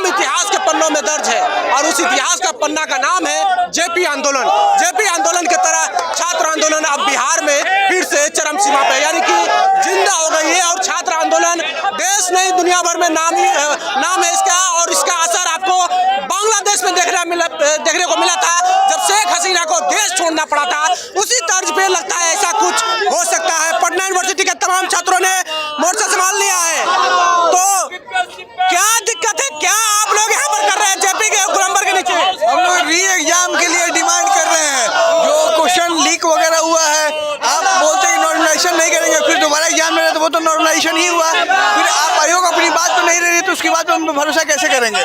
इतिहास के पन्नों में दर्ज है और उस इतिहास का पन्ना का नाम है जेपी आंदोलन। जेपी आंदोलन की तरह छात्र आंदोलन अब बिहार में फिर से चरम सीमा पे यानी कि जिंदा हो गई है और छात्र आंदोलन देश नहीं दुनिया भर में नाम है इसका। और इसका असर आपको बांग्लादेश में देखने को मिला था जब शेख हसीना को देश छोड़ना पड़ा था। उसी तर्ज पे लगता है ऐसा कुछ हो सकता है। पटना यूनिवर्सिटी के तमाम छात्रों ने मोर्चा संभाल लिया है, तो क्या दिक्कत है? क्या आप लोग यहाँ पर कर रहे हैं जेपी के गोलंबर के नीचे? हम लोग री एग्जाम के लिए डिमांड कर रहे हैं। जो क्वेश्चन लीक वगैरह हुआ है, आप बोलते हैं नॉर्मलाइजेशन नहीं करेंगे, फिर दोबारा एग्जाम में तो वो तो नॉर्मलाइजेशन ही हुआ। फिर आप आयोग अपनी बात तो नहीं रही, तो उसकी बात पर भरोसा कैसे करेंगे?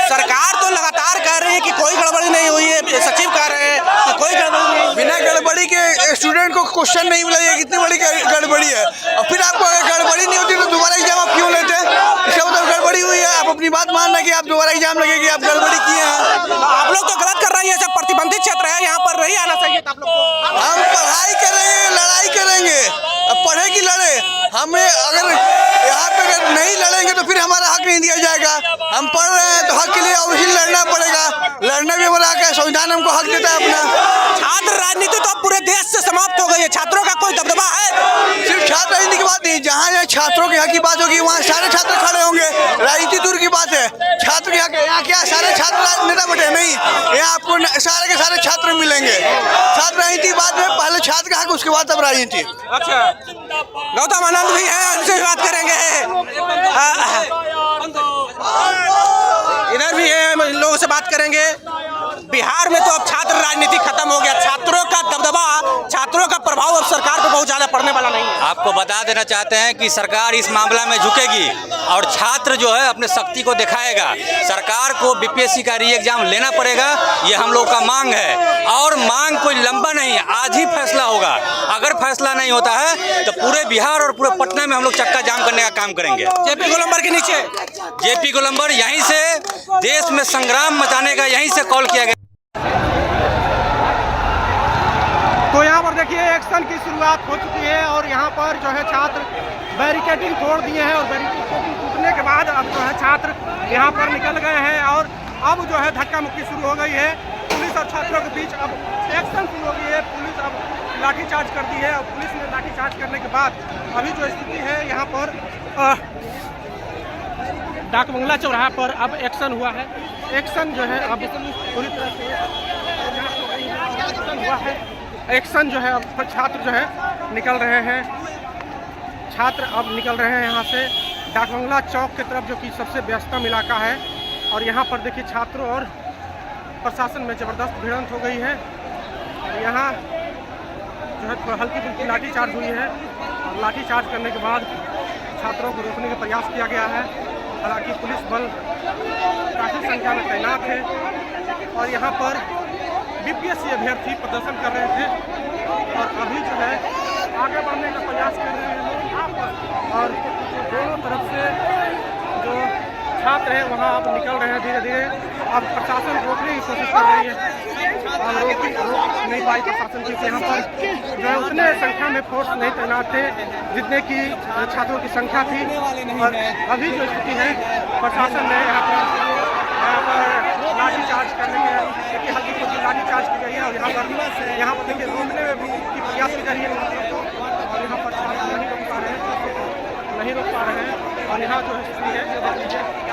सरकार तो लगातार कह रही है कि कोई गड़बड़ी नहीं हुई है, सचिव कह रहे हैं कि कोई गड़बड़ी नहीं। बिना गड़बड़ी के स्टूडेंट को क्वेश्चन नहीं मिला, ये कितनी बड़ी गड़बड़ी है। और फिर आपको अगर गड़बड़ी नहीं होती तो दोबारा एग्जाम आप क्यों लेते हैं? इसका मतलब गड़बड़ी हुई है। आप अपनी बात मानना कि आप दोबारा एग्जाम लगेगी, आप गड़बड़ी किए हैं। आप लोग तो गलत कर रहे हैं, सब प्रतिबंधित क्षेत्र है, यहाँ पर नहीं आना चाहिए था आप लोग को। हम पढ़ाई करेंगे, लड़ाई करेंगे, अब पढ़े कि लड़े। हमें अगर यहाँ पे अगर नहीं लड़ेंगे तो फिर हमारा हक नहीं दिया जाएगा। हम पढ़ रहे हैं तो हक के लिए अवश्य लड़ना पड़ेगा। लड़ना भी हमारा हक है, संविधान हमको हक देता है अपना। छात्र राजनीति तो पूरे देश से समाप्त हो गई है, छात्रों का कोई दबदबा है? सिर्फ छात्र राजनीति की बात नहीं, जहाँ छात्रों के हक की बात होगी वहाँ सारे छात्र खड़े होंगे। राजनीति दूर की बात है, छात्र के हक। यहाँ क्या सारे छात्र राजनेता बैठे नहीं, यहाँ आपको सारे के सारे छात्र मिलेंगे। छात्र राजनीति बाद में, पहले छात्र का हक, उसके बाद तब राजनीति। अच्छा, गौतम आनंद भी है, उनसे भी बात करेंगे। इधर भी है, इन लोगों से बात करेंगे। बिहार में तो अब छात्र राजनीति खत्म हो गया, छात्रों का दबदबा, छात्रों का प्रभाव अब सरकार पर बहुत ज्यादा पड़ने वाला नहीं है। आपको बता देना चाहते हैं कि सरकार इस मामला में झुकेगी और छात्र जो है अपने शक्ति को दिखाएगा। सरकार को बीपीएससी का री एग्जाम लेना पड़ेगा, ये हम लोग का मांग है। और मांग कोई लंबा नहीं, आज ही फैसला होगा। अगर फैसला नहीं होता है तो पूरे बिहार और पूरे पटना में हम लोग चक्का जाम करने का काम करेंगे। जेपी गोलंबर के नीचे, जेपी गोलंबर यहीं से देश में संग्राम मचाने का यहीं से कॉल किया गया। तो यहाँ पर देखिए एक्शन की शुरुआत हो चुकी है और यहाँ पर जो है छात्र बैरिकेडिंग तोड़ दिए हैं और बैरिकेडिंग टूटने के बाद अब जो है छात्र यहाँ पर निकल गए हैं और अब जो है धक्का मुक्की शुरू हो गई है। पुलिस और छात्रों के बीच अब एक्शन शुरू हो गई है। पुलिस अब लाठीचार्ज कर दी है और पुलिस ने लाठीचार्ज करने के बाद अभी जो स्थिति है यहाँ पर डाक बंगला चौराहा पर अब एक्शन हुआ है। एक्शन जो है अब पूरी तरह से एक्शन हुआ है। एक्शन जो है अब छात्र जो है निकल रहे हैं, छात्र अब निकल रहे हैं यहाँ से डाक बंगला चौक की तरफ, जो कि सबसे व्यस्तम इलाका है। और यहाँ पर देखिए छात्रों और प्रशासन में ज़बरदस्त भिड़ंत हो गई है। और यहाँ जो है थोड़ा हल्की फुल्की लाठीचार्ज हुई है और लाठीचार्ज करने के बाद छात्रों को रोकने का प्रयास किया गया है। हालांकि पुलिस बल काफ़ी संख्या में तैनात है और यहाँ पर बीपीएससी अभ्यर्थी प्रदर्शन कर रहे थे और अभी जो है आगे बढ़ने का प्रयास कर रहे हैं लोग यहाँ पर। और दोनों तरफ से जो छात्र हैं वहाँ अब निकल रहे हैं धीरे धीरे। अब प्रशासन रोकने की कोशिश कर रही है और रोक नहीं पाई प्रशासन, क्योंकि यहाँ पर जो है उतने संख्या में फोर्स नहीं तैनात थे जितने की छात्रों की संख्या थी। और अभी जो स्थिति है प्रशासन ने यहाँ पर लाठीचार्ज करने के हल्की फुल्की लाठीचार्ज की गई है और यहाँ पर देखिए रोकने में भी की प्रयास की जा रही है और यहाँ पर छात्र नहीं रोक पा रहे हैं। और यहाँ जो स्थिति है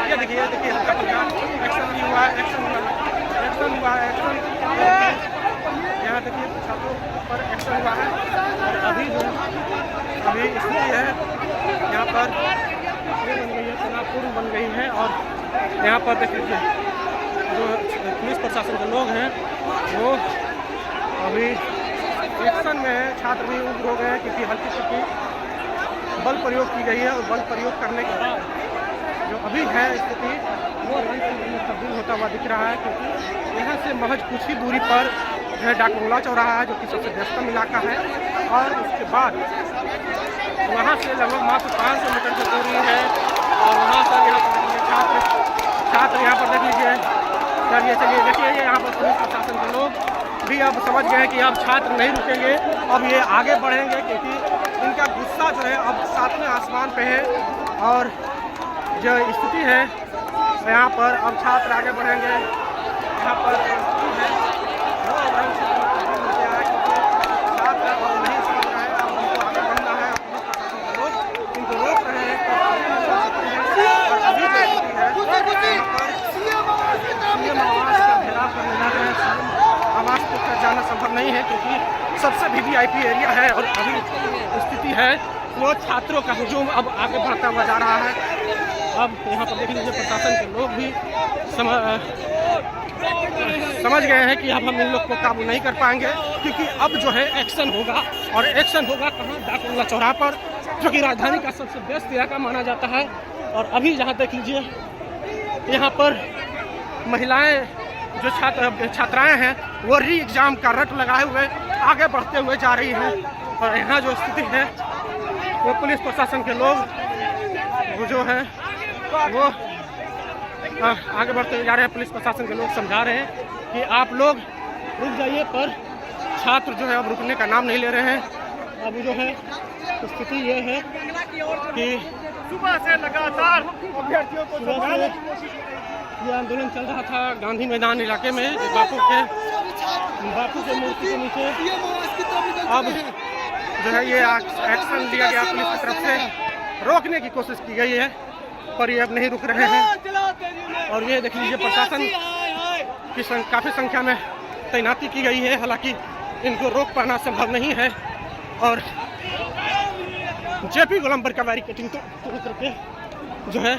ये देखिए हल्का फुल्का एक्शन भी हुआ है, एक्शन हुआ है। यहाँ देखिए छात्रों पर एक्शन हुआ है और अभी स्थिति है यहाँ पर बन गई है, तनावपूर्ण बन गई है। और यहाँ पर देखिए जो पुलिस प्रशासन के लोग हैं वो अभी एक्शन में है। छात्र भी उग्र हो गए हैं क्योंकि हल्की फुल्की बल प्रयोग की गई है और बल प्रयोग करने के बाद जो अभी है स्थिति वो तब्दील होता हुआ दिख रहा है, क्योंकि यहाँ से महज कुछ ही दूरी पर जो है डाक बंगला चौराहा है, जो कि सबसे व्यस्तम इलाका है। और उसके बाद वहाँ से लगभग मात्र 500 मीटर की दूरी है और वहाँ पर यहाँ पर छात्र यहाँ पर देख लीजिए। चलिए देखिए यहाँ पर पुलिस प्रशासन के लोग भी अब समझ गए हैं कि अब छात्र नहीं रुकेंगे, अब ये आगे बढ़ेंगे, क्योंकि इनका गुस्सा जो है अब सातवें आसमान पे है। और जो स्थिति है यहाँ पर, अब छात्र आगे बढ़ेंगे। यहाँ पर स्थिति है छात्र और नहीं समझ रहे हैं, अब उनको आगे बढ़ना है, लोग इनको रोक रहे हैं। आवास को जाना संभव नहीं है क्योंकि सबसे वीवीआईपी एरिया है और अभी स्थिति है वो छात्रों का हुजूम अब आगे बढ़ता हुआ जा रहा है। अब यहाँ पर देख लीजिए प्रशासन के लोग भी समझ गए हैं कि अब हम इन लोग को काबू नहीं कर पाएंगे क्योंकि अब जो है एक्शन होगा। और एक्शन होगा कहाँ? डाकबंगला चौराहा पर, जो कि राजधानी का सबसे व्यस्त इलाका माना जाता है। और अभी जहाँ देख लीजिए यहाँ पर महिलाएं जो छात्राएं हैं वो री एग्ज़ाम का रट लगाए हुए आगे बढ़ते हुए जा रही हैं। और यहाँ जो स्थिति है वो पुलिस प्रशासन के लोग वो जो है वो आगे बढ़ते जा रहे हैं। पुलिस प्रशासन के लोग समझा रहे हैं कि आप लोग रुक जाइए, पर छात्र जो है अब रुकने का नाम नहीं ले रहे हैं। अब जो है स्थिति ये है कि सुबह से लगातार अभ्यर्थियों को ये आंदोलन चल रहा था गांधी मैदान इलाके में, बापू के मूर्ति के नीचे। अब जो है ये एक्शन लिया गया पुलिस की तरफ से, रोकने की कोशिश की गई है, पर ये अब नहीं रुक रहे हैं। और ये देख लीजिए प्रशासन की काफ़ी संख्या में तैनाती की गई है, हालांकि इनको रोक पाना संभव नहीं है। और जेपी गोलंबर का बैरिकेडिंग तो करके जो है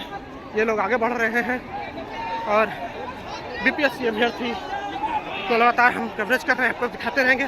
ये लोग आगे बढ़ रहे हैं। और बीपीएससी अभ्यर्थी को लगातार हम कवरेज कर रहे हैं, आपको दिखाते रहेंगे।